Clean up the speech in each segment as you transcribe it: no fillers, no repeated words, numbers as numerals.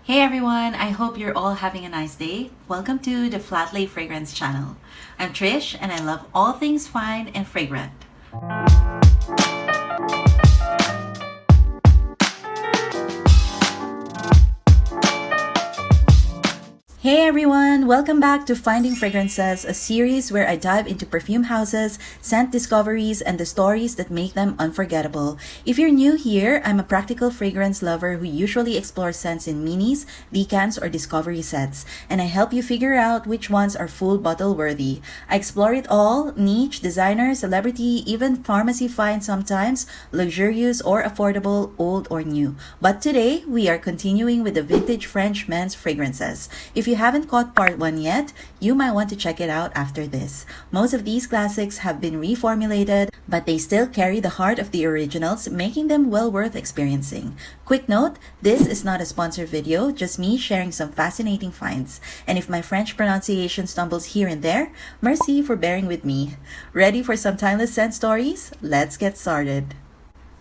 Hey everyone, I hope you're all having a nice day. Welcome to the Flatlay Fragrance channel. I'm Trish and I love all things fine and fragrant. Hey everyone! Welcome back to Finding Fragrances, a series where I dive into perfume houses, scent discoveries, and the stories that make them unforgettable. If you're new here, I'm a practical fragrance lover who usually explores scents in minis, decants, or discovery sets, and I help you figure out which ones are full bottle worthy. I explore it all: niche, designer, celebrity, even pharmacy finds sometimes, luxurious or affordable, old or new. But today, we are continuing with the vintage French men's fragrances. If you haven't caught part 1 yet, you might want to check it out after this. Most of these classics have been reformulated, but they still carry the heart of the originals, making them well worth experiencing. Quick note, this is not a sponsored video, just me sharing some fascinating finds. And if my French pronunciation stumbles here and there, merci for bearing with me. Ready for some timeless scent stories? Let's get started.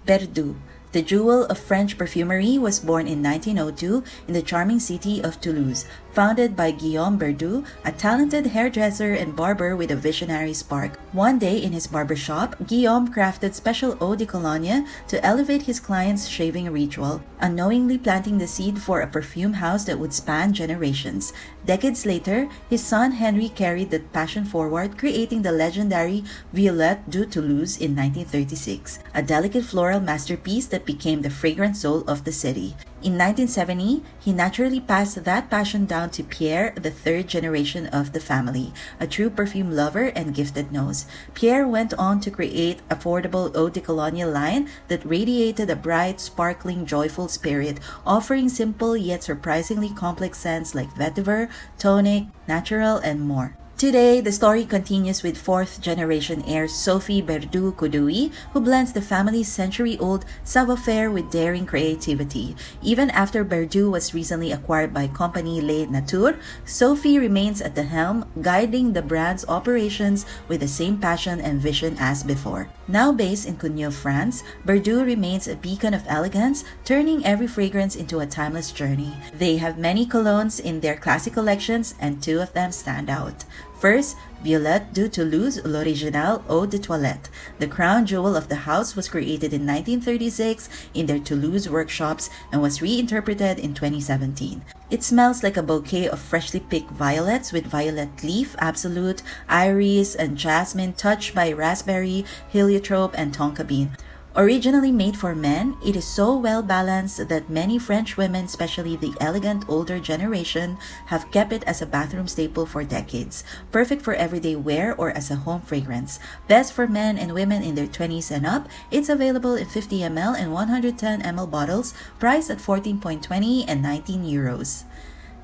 Berdu, the jewel of French perfumery, was born in 1902 in the charming city of Toulouse. Founded by Guillaume Berdu, a talented hairdresser and barber with a visionary spark. One day in his barbershop, Guillaume crafted special eau de cologne to elevate his client's shaving ritual, unknowingly planting the seed for a perfume house that would span generations. Decades later, his son Henry carried that passion forward, creating the legendary Violette du Toulouse in 1936, a delicate floral masterpiece that became the fragrant soul of the city. In 1970, he naturally passed that passion down to Pierre, the third generation of the family, a true perfume lover and gifted nose. Pierre went on to create affordable eau de cologne line that radiated a bright, sparkling, joyful spirit, offering simple yet surprisingly complex scents like vetiver, tonic, natural, and more. Today, the story continues with fourth-generation heir Sophie Berdu-Koudoui, who blends the family's century-old savoir-faire with daring creativity. Even after Berdu was recently acquired by company Le Nature, Sophie remains at the helm, guiding the brand's operations with the same passion and vision as before. Now based in Cugnaux, France, Berdu remains a beacon of elegance, turning every fragrance into a timeless journey. They have many colognes in their classic collections, and two of them stand out. First, Violette du Toulouse L'Original Eau de Toilette. The crown jewel of the house was created in 1936 in their Toulouse workshops and was reinterpreted in 2017. It smells like a bouquet of freshly picked violets with violet leaf, absolute, iris, and jasmine touched by raspberry, heliotrope, and tonka bean. Originally made for men, it is so well balanced that many French women, especially the elegant older generation, have kept it as a bathroom staple for decades. Perfect for everyday wear or as a home fragrance. Best for men and women in their 20s and up, it's available in 50 ml and 110 ml bottles, priced at 14.20 and 19 euros.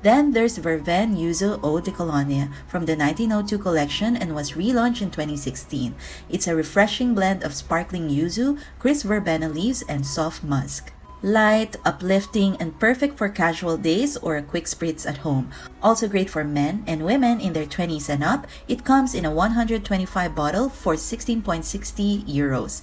Then there's Verveine Yuzu Eau de Cologne from the 1902 collection and was relaunched in 2016. It's a refreshing blend of sparkling yuzu, crisp verbena leaves, and soft musk. Light, uplifting, and perfect for casual days or a quick spritz at home. Also great for men and women in their 20s and up, it comes in a 125 bottle for 16.60 euros.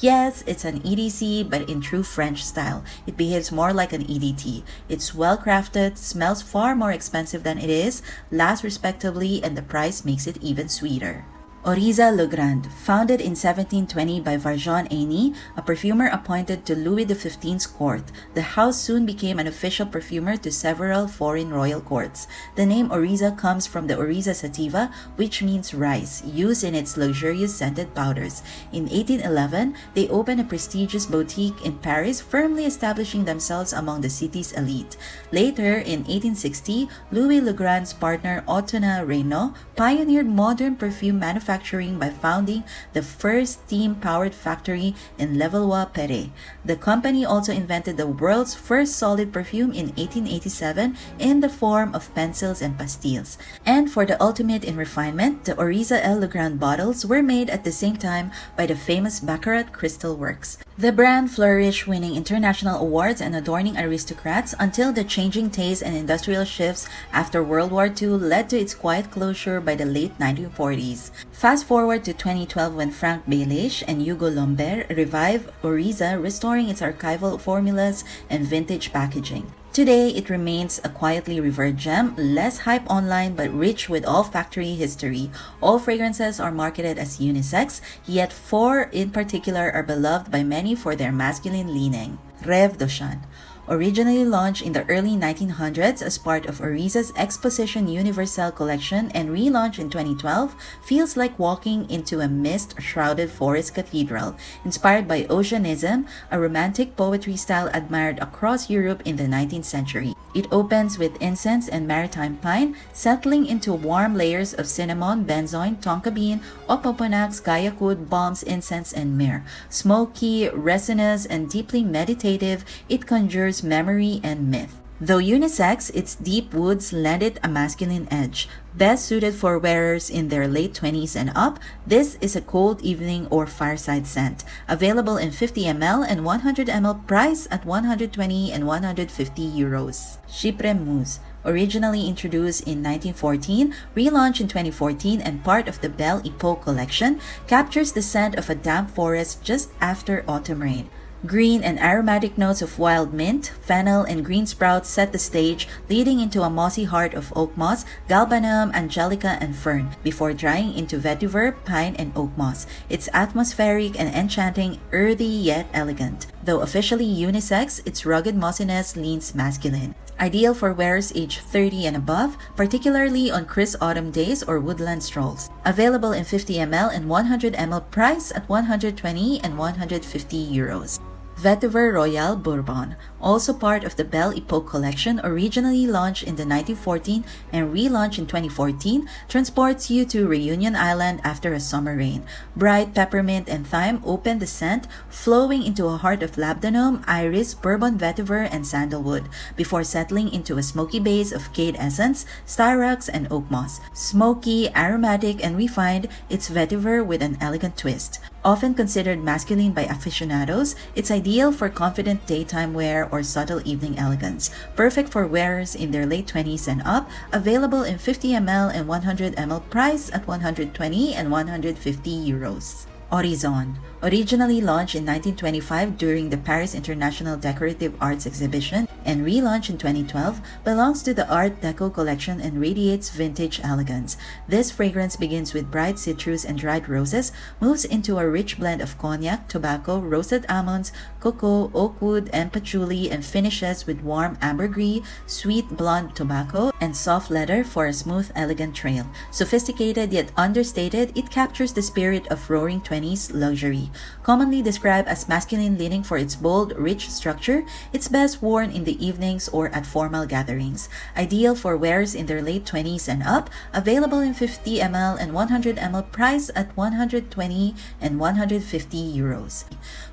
Yes, it's an EDC, but in true French style. It behaves more like an EDT. It's well crafted, smells far more expensive than it is, lasts respectably, and the price makes it even sweeter. Oriza Le Grand, founded in 1720 by Varjon Aigny, a perfumer appointed to Louis XV's court. The house soon became an official perfumer to several foreign royal courts. The name Oriza comes from the Oriza sativa, which means rice, used in its luxurious scented powders. In 1811, they opened a prestigious boutique in Paris, firmly establishing themselves among the city's elite. Later, in 1860, Louis Le Grand's partner Otona Reynaud pioneered modern perfume manufacturing by founding the first steam-powered factory in Levallois-Perret. The company also invented the world's first solid perfume in 1887 in the form of pencils and pastilles. And for the ultimate in refinement, the Oriza El Legrand bottles were made at the same time by the famous Baccarat Crystal Works. The brand flourished, winning international awards and adorning aristocrats until the changing tastes and industrial shifts after World War II led to its quiet closure by the late 1940s. Fast forward to 2012 when Frank Baelish and Hugo Lambert revive Oriza, restoring its archival formulas and vintage packaging. Today, it remains a quietly revered gem, less hype online but rich with olfactory history. All fragrances are marketed as unisex, yet 4 in particular are beloved by many for their masculine leaning. Rêve de Chan. Originally launched in the early 1900s as part of Oriza's Exposition Universelle collection and relaunched in 2012, feels like walking into a mist-shrouded forest cathedral, inspired by Oceanism, a romantic poetry style admired across Europe in the 19th century. It opens with incense and maritime pine, settling into warm layers of cinnamon, benzoin, tonka bean, opoponax, guaiacol, balms, incense, and myrrh. Smoky, resinous, and deeply meditative, it conjures memory and myth. Though unisex, its deep woods lend it a masculine edge. Best suited for wearers in their late 20s and up, this is a cold evening or fireside scent. Available in 50 ml and 100 ml, price at 120 and 150 euros. Chypre Mousse. Originally introduced in 1914, relaunched in 2014 and part of the Belle Epoque collection, captures the scent of a damp forest just after autumn rain. Green and aromatic notes of wild mint, fennel, and green sprouts set the stage, leading into a mossy heart of oak moss, galbanum, angelica, and fern, before drying into vetiver, pine, and oak moss. It's atmospheric and enchanting, earthy yet elegant. Though officially unisex, its rugged mossiness leans masculine. Ideal for wearers aged 30 and above, particularly on crisp autumn days or woodland strolls. Available in 50 ml and 100 ml, price at 120 and 150 euros. Vetiver Royal Bourbon, also part of the Belle Epoque collection, originally launched in the 1914 and relaunched in 2014, transports you to Reunion Island after a summer rain. Bright peppermint and thyme open the scent, flowing into a heart of labdanum, iris, bourbon vetiver, and sandalwood, before settling into a smoky base of cade essence, styrax, and oak moss. Smoky, aromatic, and refined, it's vetiver with an elegant twist. Often considered masculine by aficionados, it's ideal for confident daytime wear or subtle evening elegance. Perfect for wearers in their late 20s and up. Available in 50 ml and 100 ml, price at 120 and 150 euros. Horizon. Originally launched in 1925 during the Paris International Decorative Arts Exhibition and relaunched in 2012, belongs to the Art Deco collection and radiates vintage elegance. This fragrance begins with bright citrus and dried roses, moves into a rich blend of cognac, tobacco, roasted almonds, cocoa, oak wood, and patchouli, and finishes with warm ambergris, sweet blonde tobacco, and soft leather for a smooth, elegant trail. Sophisticated yet understated, it captures the spirit of roaring 20s luxury. Commonly described as masculine leaning for its bold, rich structure, it's best worn in the evenings or at formal gatherings. Ideal for wearers in their late 20s and up, available in 50 ml and 100 ml, price at 120 and 150 euros.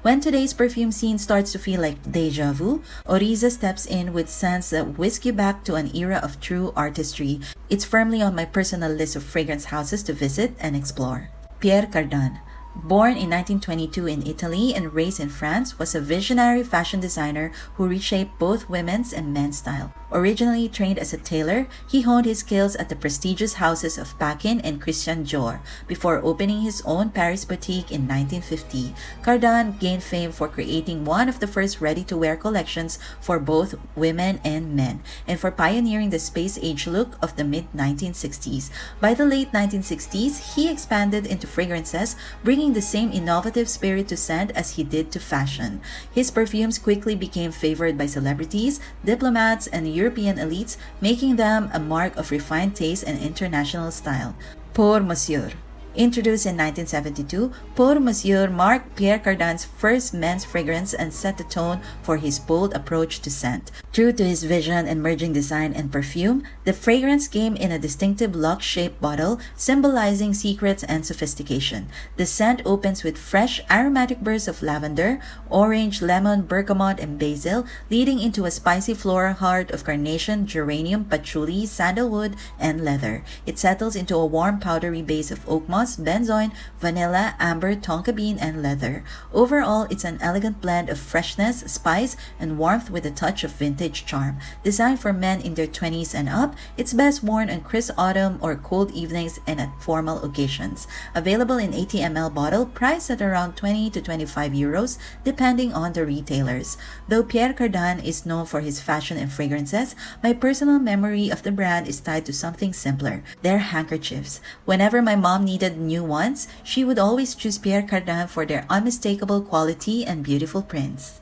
When today's perfume scene starts to feel like deja vu, Oriza steps in with scents that whisk you back to an era of true artistry. It's firmly on my personal list of fragrance houses to visit and explore. Pierre Cardin. Born in 1922 in Italy and raised in France, was a visionary fashion designer who reshaped both women's and men's style. Originally trained as a tailor, he honed his skills at the prestigious houses of Paquin and Christian Dior before opening his own Paris boutique in 1950. Cardin gained fame for creating one of the first ready-to-wear collections for both women and men, and for pioneering the space-age look of the mid-1960s. By the late 1960s, he expanded into fragrances, bringing the same innovative spirit to scent as he did to fashion. His perfumes quickly became favored by celebrities, diplomats, and European elites, making them a mark of refined taste and international style. Pour Monsieur. Introduced in 1972, Pour Monsieur marked Pierre Cardin's first men's fragrance and set the tone for his bold approach to scent. True to his vision and merging design and perfume, the fragrance came in a distinctive lock-shaped bottle, symbolizing secrets and sophistication. The scent opens with fresh, aromatic bursts of lavender, orange, lemon, bergamot, and basil, leading into a spicy floral heart of carnation, geranium, patchouli, sandalwood, and leather. It settles into a warm, powdery base of oak moss, moss, benzoin, vanilla, amber, tonka bean, and leather. Overall, it's an elegant blend of freshness, spice, and warmth with a touch of vintage charm. Designed for men in their 20s and up, it's best worn on crisp autumn or cold evenings and at formal occasions. Available in 80 ml bottle, priced at around 20 to 25 euros, depending on the retailers. Though Pierre Cardin is known for his fashion and fragrances, my personal memory of the brand is tied to something simpler: their handkerchiefs. Whenever my mom needed new ones, she would always choose Pierre Cardin for their unmistakable quality and beautiful prints.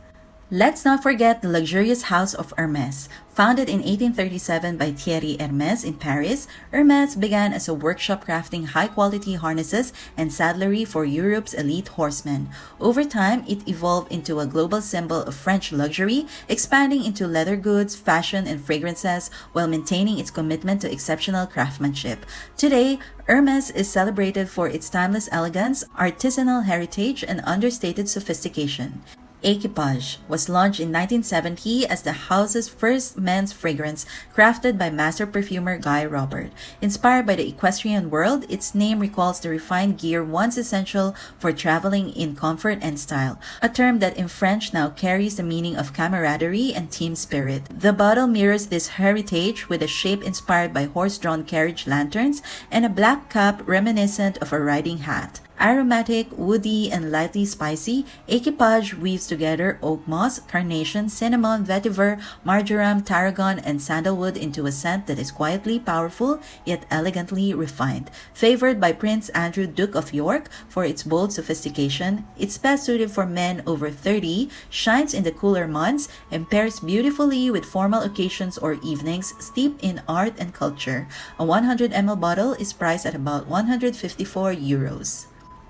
Let's not forget the luxurious house of Hermès. Founded in 1837 by Thierry Hermès in Paris, Hermès began as a workshop crafting high-quality harnesses and saddlery for Europe's elite horsemen. Over time, it evolved into a global symbol of French luxury, expanding into leather goods, fashion, and fragrances while maintaining its commitment to exceptional craftsmanship. Today, Hermès is celebrated for its timeless elegance, artisanal heritage, and understated sophistication. Equipage was launched in 1970 as the house's first men's fragrance, crafted by master perfumer Guy Robert. Inspired by the equestrian world, its name recalls the refined gear once essential for traveling in comfort and style, a term that in French now carries the meaning of camaraderie and team spirit. The bottle mirrors this heritage with a shape inspired by horse-drawn carriage lanterns and a black cap reminiscent of a riding hat. Aromatic, woody, and lightly spicy, Equipage weaves together oak moss, carnation, cinnamon, vetiver, marjoram, tarragon, and sandalwood into a scent that is quietly powerful yet elegantly refined. Favored by Prince Andrew, Duke of York for its bold sophistication, it's best suited for men over 30, shines in the cooler months, and pairs beautifully with formal occasions or evenings steeped in art and culture. A 100 ml bottle is priced at about 154 euros.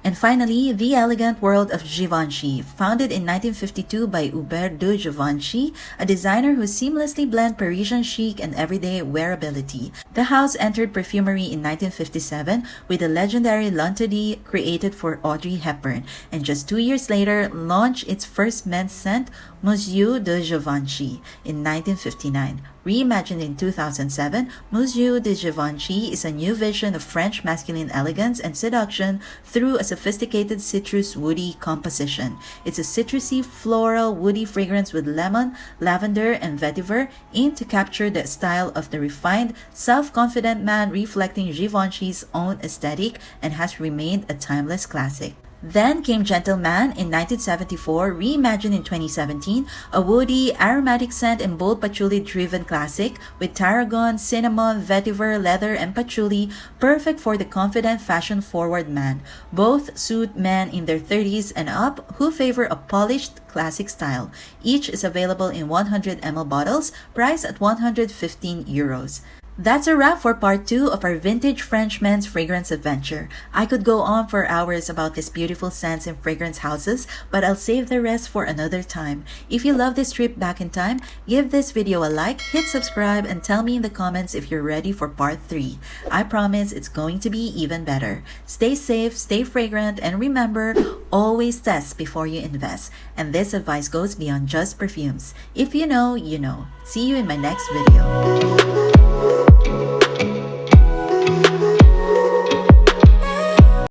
And finally, the elegant world of Givenchy. Founded in 1952 by Hubert de Givenchy, a designer who seamlessly blends Parisian chic and everyday wearability. The house entered perfumery in 1957 with the legendary L'Interdit created for Audrey Hepburn, and just 2 years later launched its first men's scent, Monsieur de Givenchy, in 1959. Reimagined in 2007, Monsieur de Givenchy is a new vision of French masculine elegance and seduction through a sophisticated citrus woody composition. It's a citrusy, floral, woody fragrance with lemon, lavender, and vetiver, aimed to capture the style of the refined, self-confident man, reflecting Givenchy's own aesthetic, and has remained a timeless classic. Then came Gentleman in 1974, reimagined in 2017, a woody, aromatic scent and bold patchouli-driven classic with tarragon, cinnamon, vetiver, leather, and patchouli, perfect for the confident, fashion-forward man. Both suit men in their 30s and up who favor a polished, classic style. Each is available in 100 ml bottles, priced at 115 euros. That's a wrap for part 2 of our vintage French men's fragrance adventure. I could go on for hours about these beautiful scents and fragrance houses, but I'll save the rest for another time. If you love this trip back in time, give this video a like, hit subscribe, and tell me in the comments if you're ready for part 3. I promise it's going to be even better. Stay safe, stay fragrant, and remember, always test before you invest. And this advice goes beyond just perfumes. If you know, you know. See you in my next video.